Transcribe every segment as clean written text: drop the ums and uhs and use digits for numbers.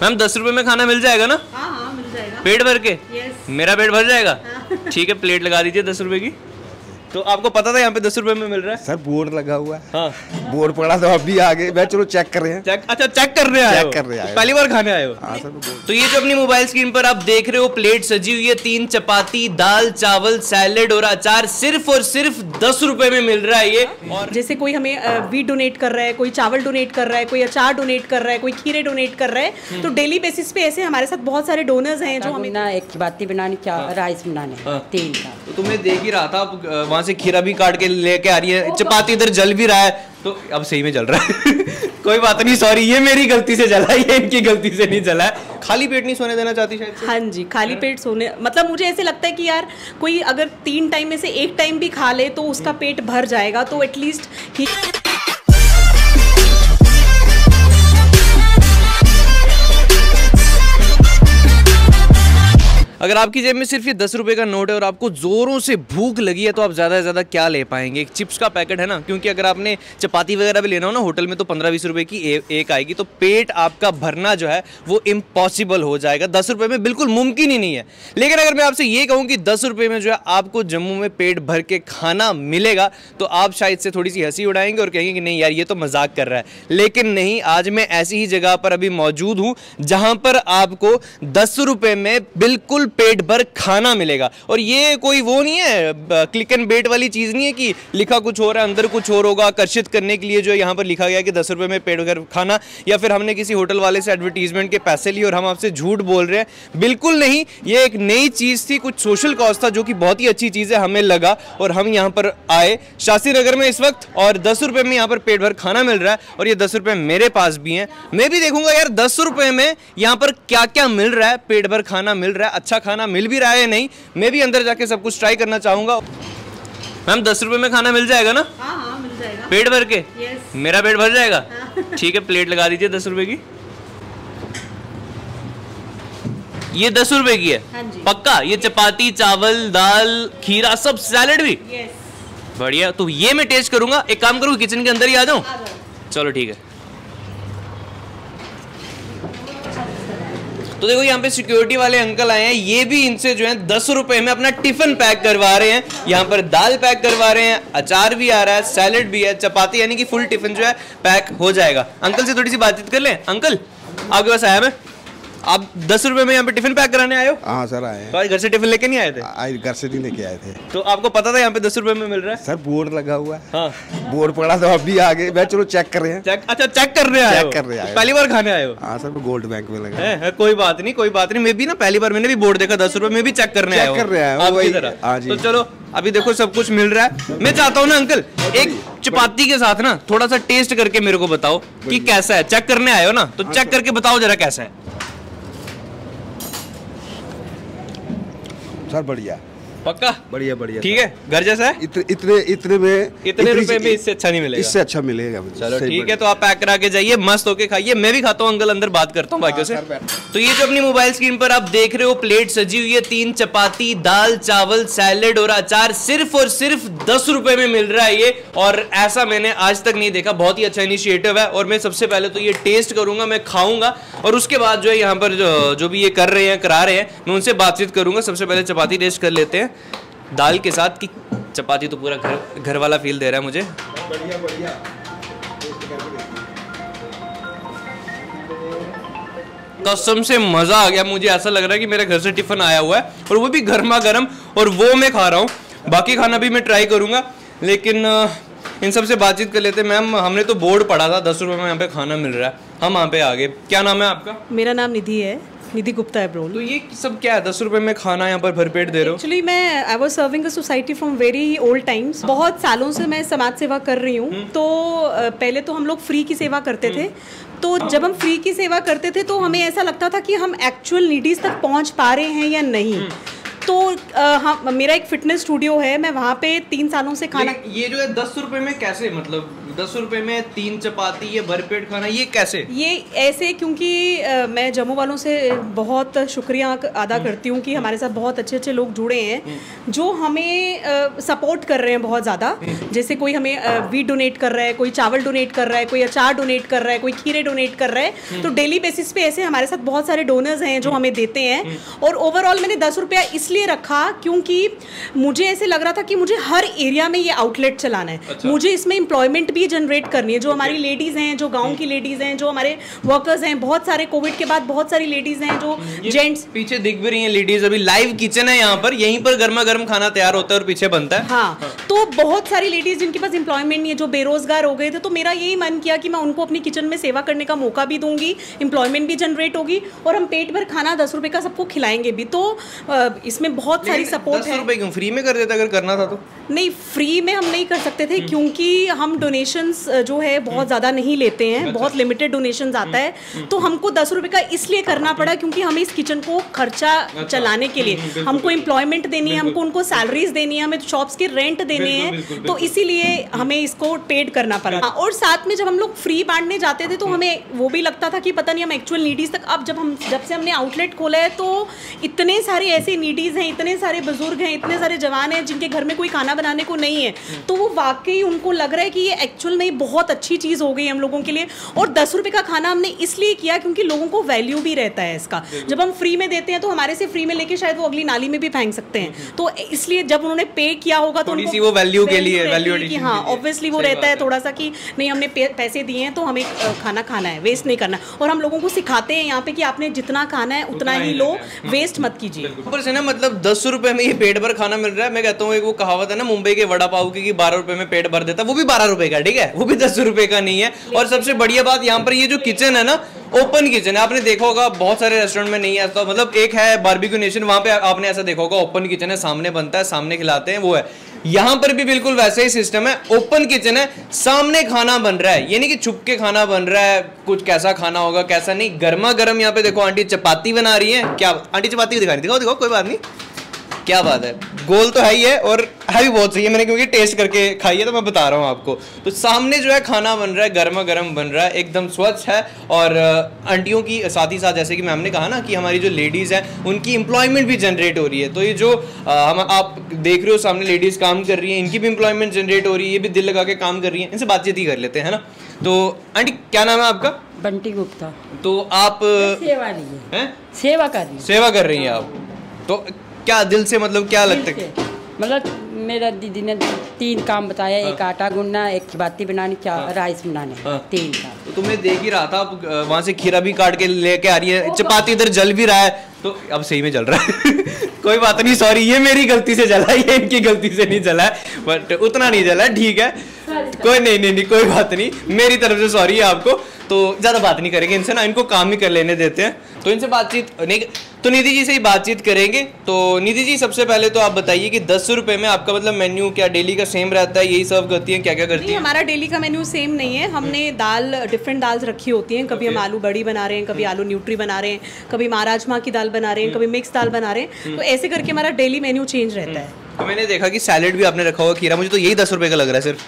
Ma'am 10 रुपए में खाना मिल जाएगा ना? हाँ हाँ मिल जाएगा। पेट भर के? यस। मेरा पेट भर जाएगा? हाँ। ठीक है, प्लेट लगा दीजिए 10 रुपए की। तो आपको पता था यहाँ पे 10 रुपए में मिल रहा है? सर बोर्ड लगा हुआ है। हाँ बोर्ड पड़ा तो अभी आगे मैं चलो चेक कर रहे हैं। अच्छा चेक करने आए हो? चेक करने आए हो। पहली बार खाने आए हो? हाँ सर। तो ये जो अपनी मोबाइल स्क्रीन पर आप देख रहे हो प्लेट सजी हुई है, 3 चपाती, दाल, चावल, सैलेड और अचार सिर्फ और सिर्फ 10 रुपए में मिल रहा है ये। और जैसे कोई हमें वीट डोनेट कर रहा है, कोई चावल डोनेट कर रहा है, कोई अचार डोनेट कर रहा है, कोई खीरे डोनेट कर रहा है, तो डेली बेसिस पे ऐसे हमारे साथ बहुत सारे डोनर्स हैं जो हमें ना एक चपाती बनानी, क्या राइस बनाने, 3 का। तो तुम्हें देख ही रहा था, वहां से खीरा भी काट के लेके आ रही है, चपाती इधर जल भी रहा है, तो अब सही में जल रहा है। कोई बात नहीं, सॉरी, ये मेरी गलती से जला है, ये इनकी गलती से नहीं जला है। खाली पेट नहीं सोने देना चाहती शायद से? हाँ जी, खाली पेट सोने, मतलब मुझे ऐसे लगता है कि यार कोई अगर 3 टाइम में से 1 टाइम भी खा ले तो उसका पेट भर जाएगा, तो एटलीस्ट अगर आपकी जेब में सिर्फ ये 10 रुपए का नोट है और आपको जोरों से भूख लगी है तो आप ज़्यादा से ज़्यादा क्या ले पाएंगे? एक चिप्स का पैकेट है ना, क्योंकि अगर आपने चपाती वगैरह भी लेना हो ना होटल में तो 15-20 रुपए की एक आएगी, तो पेट आपका भरना जो है वो इम्पॉसिबल हो जाएगा। 10 रुपए में बिल्कुल मुमकिन ही नहीं है। लेकिन अगर मैं आपसे ये कहूँ कि 10 रुपए में जो है आपको जम्मू में पेट भर के खाना मिलेगा तो आप शायद से थोड़ी सी हंसी उड़ाएंगे और कहेंगे कि नहीं यार ये तो मजाक कर रहा है। लेकिन नहीं, आज मैं ऐसी ही जगह पर अभी मौजूद हूँ जहाँ पर आपको 10 रुपए में बिल्कुल पेट भर खाना मिलेगा। और ये कोई वो नहीं है, क्लिक एंड बेट वाली चीज़ नहीं है कि लिखा कुछ हो रहा है अंदर कुछ और होगा, आकर्षित करने के लिए जो यहाँ पर लिखा गया कि 10 रुपए में पेट भर खाना, या फिर हमने किसी होटल वाले से एडवर्टीजमेंट के पैसे लिए और हम आपसे झूठ बोल रहे हैं। बिल्कुल नहीं, ये एक नई चीज़ थी, कुछ सोशल कॉज था जो कि बहुत ही अच्छी चीज़ है, हमें लगा और हम यहाँ पर आए शास्त्री नगर में इस वक्त, और 10 रुपए में यहाँ पर पेट भर खाना मिल रहा है। और ये 10 रुपए मेरे पास भी हैं, मैं भी देखूंगा यार 10 रुपए में यहाँ पर क्या क्या मिल रहा है, पेट भर खाना मिल रहा है, अच्छा खाना मिल भी रहा है या नहीं, मैं भी अंदर जाके सब कुछ ट्राई करना चाहूंगा। मैम 10 रुपए में खाना मिल जाएगा ना? हाँ हाँ मिल जाएगा। पेट भर के? यस। मेरा पेट भर जाएगा? हाँ। ठीक है, प्लेट लगा दीजिए 10 रुपए की। ये 10 रुपए की है? हाँ जी। पक्का? ये चपाती, चावल, दाल, खीरा, सब सैलेड भी? यस। बढ़िया, तो ये मैं टेस्ट करूंगा। एक काम करूँ, किचन के अंदर ही आ जाऊं? चलो ठीक है। तो देखो यहाँ पे सिक्योरिटी वाले अंकल आए हैं, ये भी इनसे जो है 10 रुपए में अपना टिफिन पैक करवा रहे हैं। यहाँ पर दाल पैक करवा रहे हैं, अचार भी आ रहा है, सैलेड भी है, चपाती, यानी कि फुल टिफिन जो है पैक हो जाएगा। अंकल से थोड़ी सी बातचीत कर लें। अंकल आपके पास आया मैं, आप 10 रुपए में यहाँ पे टिफिन पैक कराने आए हो? हाँ सर आए हैं। तो आज घर से टिफिन लेके नहीं आए थे? आज घर से नहीं लेके आए थे। तो आपको पता था यहाँ पे 10 रुपए में मिल रहा है? सर बोर्ड लगा हुआ है। हाँ बोर्ड पड़ा तो अभी आगे मैं चलो चेक कर रहे हैं। अच्छा चेक करने आए हो? चेक करने आए हो। पहली बार खाने आए हो? हाँ सर गोल्ड बैंक में लगा है, कोई बात नहीं, कोई बात नहीं। मैं भी ना पहली बार मैंने भी बोर्ड देखा 10 रुपए में, भी चेक करने आया हूं। चेक कर रहे हैं आपकी तरह। हाँ जी। तो चलो अभी देखो सब कुछ मिल रहा है। मैं चाहता हूँ ना अंकल, एक चपाती के साथ ना थोड़ा सा टेस्ट करके मेरे को बताओ कि कैसा है। चेक करने आए हो ना, तो चेक करके बताओ जरा कैसा है। सर बढ़िया, पक्का? बढ़िया बढ़िया। ठीक है, घर जैसा है? इतने रुपए में इससे अच्छा नहीं मिलेगा? इससे अच्छा मिलेगा। चलो ठीक है, तो आप पैक करा के जाइए, मस्त होके खाइए। मैं भी खाता हूँ अंकल, अंदर बात करता हूँ बाकियों से। तो ये जो अपनी मोबाइल स्क्रीन पर आप देख रहे हो प्लेट सजी हुई है, 3 चपाती, दाल, चावल, सैलेड और अचार सिर्फ और सिर्फ 10 रुपए में मिल रहा है ये। और ऐसा मैंने आज तक नहीं देखा, बहुत ही अच्छा इनिशिएटिव है। और मैं सबसे पहले तो ये टेस्ट करूंगा, मैं खाऊंगा, और उसके बाद जो है यहाँ पर जो भी ये कर रहे हैं, करा रहे हैं, मैं उनसे बातचीत करूंगा। सबसे पहले चपाती टेस्ट कर लेते हैं दाल के साथ, की चपाती तो पूरा घर वाला फील दे रहा है मुझे। बढ़िया बढ़िया। कसम से मजा आ गया, मुझे ऐसा लग रहा है कि मेरे घर से टिफिन आया हुआ है, और वो भी गर्मा गर्म, और वो मैं खा रहा हूँ। बाकी खाना भी मैं ट्राई करूंगा, लेकिन इन सब से बातचीत कर लेते हैं। मैम हमने तो बोर्ड पढ़ा था 10 रुपए में यहाँ पे खाना मिल रहा है, हम वहाँ पे आ गए। क्या नाम है आपका? मेरा नाम निधि है, निधि गुप्ता है ब्रोन। तो ये सब क्या है, 10 रुपए में खाना यहाँ पर भरपेट दे रहे हो? एक्चुअली मैं I was serving a society from very old times. बहुत सालों से मैं समाज सेवा कर रही हूँ। तो पहले तो हम लोग फ्री की सेवा करते थे। तो जब हम फ्री की सेवा करते थे तो हमें ऐसा लगता था कि हम एक्चुअल नीडीज तक पहुँच पा रहे हैं या नहीं। तो तो हाँ, मेरा एक फिटनेस स्टूडियो है, मैं वहाँ पे 3 सालों से खाना। ये जो है 10 रुपए में कैसे, मतलब 10 रुपए में 3 चपाती, ये भरपेट खाना, ये कैसे? ये ऐसे क्योंकि मैं जम्मू वालों से बहुत शुक्रिया अदा करती हूँ कि हमारे साथ बहुत अच्छे अच्छे लोग जुड़े हैं जो हमें सपोर्ट कर रहे हैं बहुत ज़्यादा। जैसे कोई हमें वीट डोनेट कर रहा है, कोई चावल डोनेट कर रहा है, कोई अचार डोनेट कर रहा है, कोई खीरे डोनेट कर रहा है। तो डेली बेसिस पे ऐसे हमारे साथ बहुत सारे डोनर्स हैं जो हमें देते हैं। और ओवरऑल मैंने 10 रुपया इसलिए रखा क्योंकि मुझे ऐसे लग रहा था कि मुझे हर एरिया में ये आउटलेट चलाना है। अच्छा। मुझे इसमें एम्प्लॉयमेंट भी जनरेट करनी है। जो हमारी लेडीज़ हैं, जो गाँव की लेडीज़ हैं, जो हमारे वर्कर्स हैं, बहुत सारे कोविड के बाद बहुत सारी लेडीज़ हैं जो जेंट्स पीछे दिख भी रही हैं लेडीज़। अभी लाइव किचन है यहाँ पर, यहीं पर गर्मा गर्म खाना तैयार होता है और पीछे बनता है। हाँ, तो बहुत सारी लेडीज़ जिनके पास एम्प्लॉयमेंट नहीं है, जो बेरोजगार हो गए थे, तो मेरा यही मन किया कि मैं उनको अपनी किचन में सेवा करने का मौका भी दूंगी, एम्प्लॉयमेंट भी जनरेट होगी और हम पेट भर खाना 10 रुपए का सबको खिलाएंगे भी। तो इसमें बहुत सारी सपोर्ट है। 10 रुपए क्यों, फ्री में कर देता अगर करना था तो? नहीं, फ्री में हम नहीं कर सकते थे क्योंकि हम डोनेशंस जो है बहुत ज़्यादा नहीं लेते हैं, बहुत लिमिटेड डोनेशंस आता है। तो हमको 10 रुपए का इसलिए करना पड़ा क्योंकि हमें इस किचन को खर्चा चलाने के लिए हमको एम्प्लॉयमेंट देनी है, हमको उनको सैलरीज देनी है, हमें शॉप्स के रेंट देने हैं, तो इसीलिए हमें इसको पेड करना पड़ा। और साथ में जब हम लोग फ्री बांटने जाते थे तो हमें वो भी लगता था कि पता नहीं हम एक्चुअल नीडीज तक। अब जब से हमने आउटलेट खोला है तो इतने सारे ऐसे नीडीज हैं, इतने सारे बुजुर्ग हैं, इतने सारे जवान हैं जिनके घर में कोई खाना बनाने को नहीं है, तो वो वाकई उनको लग रहा है कि ये एक्चुअल में बहुत अच्छी चीज़ हो गई हम लोगों के लिए। और 10 रुपए का खाना हमने इसलिए किया क्योंकि लोगों को वैल्यू भी रहता है इसका। जब हम फ्री में देते हैं तो हमारे से फ्री में लेके शायद वो अगली नाली में भी फेंक सकते हैं, तो इसलिए जब उन्होंने पे किया होगा तो उनको वो वैल्यू के लिए वैल्यू कि हाँ ऑब्वियसली वो रहता है थोड़ा सा कि नहीं हमने पैसे दिए हैं तो हमें खाना खाना है, वेस्ट नहीं करना। और हम लोगों को सिखाते हैं यहाँ पे कि आपने जितना खाना है उतना ही लो, वेस्ट मत कीजिए। ऊपर से ना मतलब 10 रुपए में ये पेट भर खाना मिल रहा है। मैं कहता हूँ एक वो कहावत है ना मुंबई के वड़ा पाव की, 12 रुपए में पेट भर देता है, वो भी 12 रुपए का, ठीक है, वो भी 10 रुपए का नहीं है। और सबसे बढ़िया बात यहाँ पर ये जो किचन है ना, ओपन किचन है। आपने देखा होगा बहुत सारे रेस्टोरेंट में नहीं आता, मतलब एक है बारबेक्यू नेशन, वहां पे आपने ऐसा देखा होगा ओपन किचन है, सामने बनता है, सामने खिलाते हैं, वो है। यहाँ पर भी बिल्कुल वैसा ही सिस्टम है, ओपन किचन है, सामने खाना बन रहा है, ये नहीं कि छुप के खाना बन रहा है, कुछ कैसा खाना होगा कैसा नहीं, गर्मा गर्म। यहाँ पे देखो आंटी चपाती बना रही है, क्या आंटी चपाती दिखा रही, दिखाओ कोई बात नहीं, क्या बात है, गोल तो है ही है और है भी बहुत सही है, मैंने क्योंकि टेस्ट करके खाई है तो मैं बता रहा हूँ आपको। तो सामने जो है खाना बन रहा है, गर्मा गर्म बन रहा है, एकदम स्वच्छ है। और आंटियों की साथ ही साथ जैसे कि मैम ने कहा ना कि हमारी जो लेडीज़ हैं उनकी एम्प्लॉयमेंट भी जनरेट हो रही है। तो ये जो हम आप देख रहे हो सामने लेडीज़ काम कर रही हैं, इनकी भी एम्प्लॉयमेंट जनरेट हो रही है, ये भी दिल लगा के काम कर रही हैं। इनसे बातचीत ही कर लेते हैं ना। तो आंटी क्या नाम है आपका? बंटी गुप्ता। तो आप सेवा कर रही हैं आप, तो क्या दिल से, मतलब क्या लगता है? मतलब मेरा दीदी ने 3 काम बताया, एक आटा गूंदना, एक चपाती बनानी, राइस बनाने, 3 काम। तो तुम्हें देख ही रहा था, वहां से खीरा भी काट के लेके आ रही है, चपाती इधर जल भी रहा है, तो अब सही में जल रहा है कोई बात नहीं, सॉरी, ये मेरी गलती से जला है, ये इनकी गलती से नहीं जला है, बट उतना नहीं जला है, ठीक है, कोई नहीं, कोई बात नहीं, मेरी तरफ से सॉरी है आपको। तो ज़्यादा बात नहीं करेंगे इनसे ना, इनको काम ही कर लेने देते हैं। तो इनसे बातचीत नहीं, तो निधि जी से ही बातचीत करेंगे। तो निधि जी सबसे पहले तो आप बताइए कि 10 रुपए में आपका मतलब मेन्यू क्या डेली का सेम रहता है, यही सर्व करती हैं, क्या क्या करती हैं? हमारा डेली का मेन्यू सेम नहीं है, हमने दाल डिफरेंट दाल्स रखी होती हैं। कभी हम आलू बड़ी बना रहे हैं, कभी आलू न्यूट्री बना रहे हैं, कभी महाराजमा की दाल बना रहे हैं, कभी मिक्स दाल बना रहे हैं, तो ऐसे करके हमारा डेली मेन्यू चेंज रहता है। तो मैंने देखा कि सैलेड भी आपने रखा हुआ, खीरा, मुझे तो यही 10 रुपए का लग रहा है सिर्फ।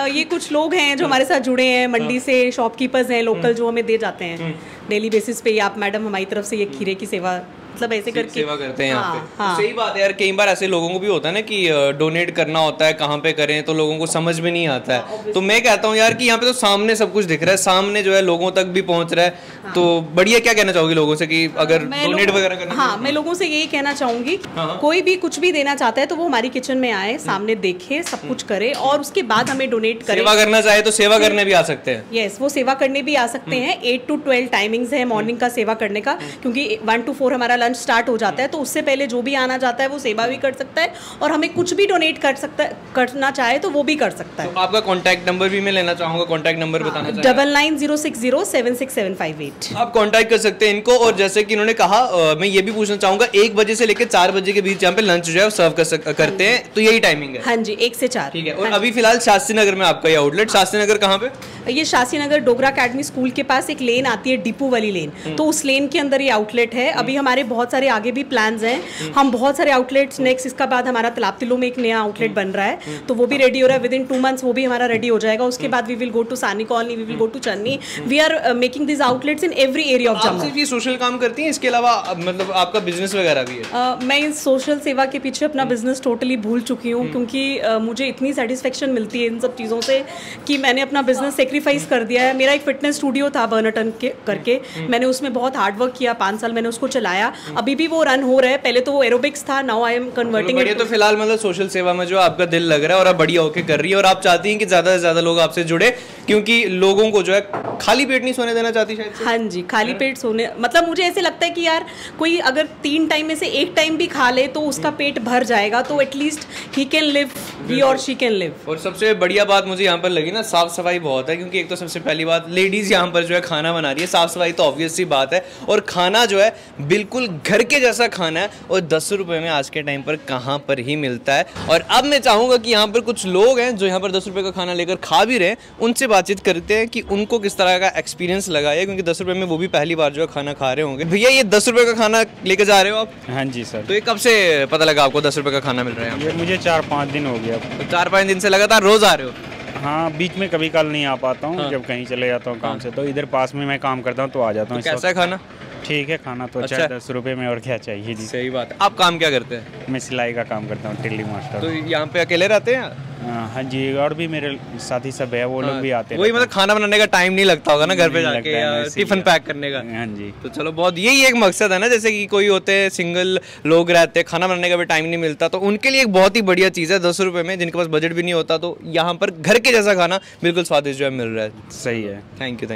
ये कुछ लोग हैं जो हमारे साथ जुड़े हैं, मंडी से शॉपकीपर्स हैं लोकल, जो हमें दे जाते हैं डेली बेसिस पे। आप मैडम हमारी तरफ से ये खीरे की सेवा मतलब ऐसे करके सेवा करते हैं यहाँ पे। हाँ। सही बात है यार, कई बार ऐसे लोगों को भी होता है ना कि डोनेट करना होता है, कहाँ पे करें, तो लोगों को समझ में नहीं आता है। तो मैं कहता हूँ यार कि यहाँ पे तो सामने सब कुछ दिख रहा है, सामने जो है लोगों तक भी पहुँच रहा है। हाँ। तो बढ़िया, क्या कहना चाहोगी लोगों से कि अगर डोनेट वगैरह करना? हाँ, मैं लोगों से यही कहना चाहूंगी, कोई भी कुछ भी देना चाहता है तो वो हमारी किचन में आए, सामने देखे, सब कुछ करे और उसके बाद हमें डोनेट करे। सेवा करना चाहे तो सेवा करने भी आ सकते हैं। यस, वो सेवा करने भी आ सकते हैं। 8 to 12 टाइमिंग्स है मॉर्निंग का सेवा करने का, क्योंकि 1 to 4 हमारा लंच स्टार्ट हो जाता है, तो उससे पहले जो भी आना चाहता है वो सेवा भी कर सकता है और हमें कुछ भी डोनेट कर सकता है, करना चाहे तो वो भी कर सकता है। तो आपका कॉन्टैक्ट नंबर भी मैं लेना चाहूंगा, कॉन्टैक्ट नंबर बताना चाहिए। 9906076758। आप कॉन्टैक्ट कर सकते हैं इनको। और जैसे कि इन्होंने कहा, मैं ये भी पूछना चाहूंगा, 1 बजे से लेकर 4 बजे के बीच यहाँ पे लंच जो है सर्व करते हैं, तो यही टाइमिंग है? हाँ जी, 1 से 4। ठीक है। और अभी फिलहाल शास्त्री नगर में आपका ये आउटलेट, शास्त्री नगर कहाँ पे? ये शास्त्री नगर डोगरा अकेडमी स्कूल के पास एक लेन आती है डिपो टीफू वाली लेन, तो उस लेन के अंदर ये आउटलेट है। अभी हमारे बहुत सारे आगे भी प्लान्स हैं, हम बहुत सारे आउटलेट्स नेक्स्ट, इसका बाद हमारा तालाब तिलो में एक नया आउटलेट बन रहा है, तो वो भी रेडी हो रहा है। विद इन 2 मंथ्स वो भी हमारा रेडी हो जाएगा। उसके बाद we will go to Sani colony, we will go to Channi. We are making this outlets in every area of Jammu. सिर्फ ये सोशल काम करती हैं, इसके अलावा मतलब आपका बिजनेस वगैरह भी है? मैं इस सोशल सेवा के पीछे अपना बिजनेस टोटली भूल चुकी हूँ, क्योंकि मुझे इतनी सेटिस्फेक्शन मिलती है इन सब चीज़ों से कि मैंने अपना बिजनेस सेक्रीफाइस कर दिया है। मेरा एक फिटनेस स्टूडियो था बर्नटन के करके, मैंने उसमें बहुत हार्ड वर्क किया, 5 साल मैंने उसको चलाया, अभी भी वो रन हो रहा है। पहले तो वो एरोबिक्स था, now I am converting it. तो फिलहाल मतलब सोशल सेवा में जो आपका दिल लग रहा है और आप बढ़िया होके कर रही है, और आप चाहती हैं कि ज़्यादा से ज़्यादा लोग आपसे जुड़े, क्योंकि लोगों को जो है खाली पेट नहीं सोने देना चाहती शायद से। हाँ जी, खाली पेट सोने, मतलब मुझे ऐसे लगता है कि यार कोई अगर 3 टाइम में से 1 टाइम भी खा ले तो उसका पेट भर जाएगा, तो एटलीस्ट ही कैन लिव, ही और शी कैन लिव। और सबसे बढ़िया बात मुझे यहाँ पर लगी ना, साफ सफाई बहुत है, क्योंकि एक तो सबसे पहली बात लेडीज यहाँ पर जो है खाना बना रही है, साफ सफाई तो ऑब्वियस सी बात है, और खाना जो है बिल्कुल घर के जैसा खाना है, और 10 रुपये में आज के टाइम पर कहाँ पर ही मिलता है। और अब मैं चाहूँगा कि यहाँ पर कुछ लोग हैं जो यहाँ पर 10 रुपये का खाना लेकर खा भी रहे हैं, उनसे बातचीत करते हैं कि उनको किस तरह का एक्सपीरियंस लगा है, क्योंकि 10 रुपये में वो भी पहली बार जो है खाना खा रहे होंगे। भैया ये 10 रुपये का खाना लेकर जा रहे हो आप? हाँ जी सर। तो ये कब से पता लगा आपको 10 रुपये का खाना मिल रहा है? ये मुझे 4-5 दिन हो गया। तो 4-5 दिन से लगातार रोज आ रहे हो? हाँ, बीच में कभी कल नहीं आ पाता हूँ। जब कहीं चले जाता हूँ काम से, तो इधर पास में मैं काम करता हूँ तो आ जाता हूँ। कैसा है खाना? ठीक है खाना तो। अच्छा, 10 रुपये में और क्या चाहिए जी। सही बात है। आप काम क्या करते हैं? मैं सिलाई का काम करता हूँ, टेली मास्टर। तो यहाँ पे अकेले रहते हैं? हाँ जी, और भी मेरे साथी सब है, वो लोग भी आते हैं। वही मतलब खाना बनाने का टाइम नहीं लगता होगा ना घर पे जाके, या टिफिन पैक करने का? हाँ जी। तो चलो बहुत, यही एक मकसद है ना, जैसे कि कोई होते हैं सिंगल लोग रहते हैं, खाना बनाने का भी टाइम नहीं मिलता, तो उनके लिए एक बहुत ही बढ़िया चीज़ है 10 रुपये में, जिनके पास बजट भी नहीं होता, तो यहाँ पर घर के जैसा खाना बिल्कुल स्वादिष्ट जो है मिल रहा है। सही है। Thank you.